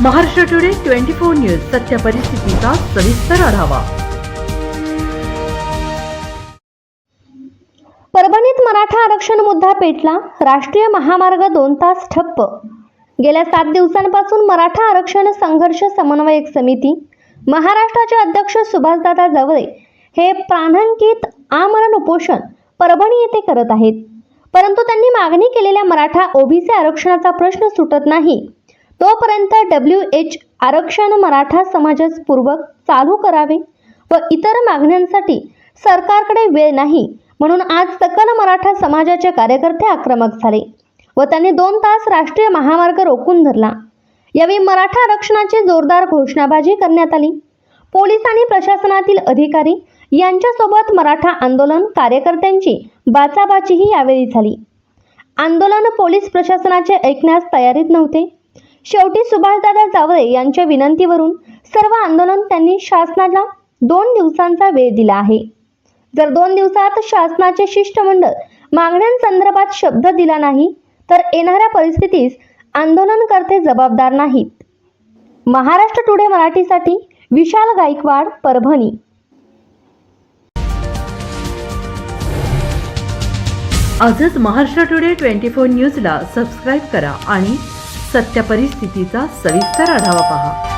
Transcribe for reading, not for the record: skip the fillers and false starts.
Maharashtra today 24 news सत्य परिस्थितीचा सविस्तर आढावा। परभणीत मराठा आरक्षण मुद्दा पेटला। राष्ट्रीय महामार्ग 2 तास ठप्प। गेल्या 7 दिवसांपासून मराठा आरक्षण संघर्ष समन्वयक समिती महाराष्ट्राचे अध्यक्ष सुभाषदादा जवळे हे प्राणांकित आमरण उपोषण परभणी येथे करत आहेत। परंतु त्यांनी मागणी केलेल्या मराठा ओबीसी आरक्षणाचा प्रश्न सुटत नाही तोपर्यंत WH आरक्षण मराठा समाजास पूर्वक चालू करावे व इतर मागण्यांसाठी सरकारकडे वेळ नाही म्हणून आज सकल मराठा समाजाचे कार्यकर्ते आक्रमक झाले व त्यांनी 2 तास राष्ट्रीय महामार्ग रोखून धरला। यावेळी मराठा आरक्षणाची जोरदार घोषणाबाजी करण्यात आली। पोलीस आणि प्रशासनातील अधिकारी यांच्यासोबत मराठा आंदोलन कार्यकर्त्यांची बाचाबाचीही यावेळी झाली। आंदोलन पोलीस प्रशासनाचे ऐकण्यास तयारीत नव्हते। शेवटी सुभाषदादा जावळे यांच्या विनंतीवरून सर्व आंदोलन त्यांनी शासनाला 2 दिवसांचा वेळ दिला आहे। जर 2 दिवसात शासनाचे शिष्टमंडळ मागण्यांसंदर्भात शब्द दिला नाही तर येणाऱ्या परिस्थितीस आंदोलनकर्ते जबाबदार नाहीत। महाराष्ट्र टुडे मराठीसाठी विशाल गायकवाड, परभणी। आजच महाराष्ट्र टुडे 24 न्यूजला सबस्क्राईब करा आणि सत्य परिस्थितीचा सविस्तर आढावा पहा।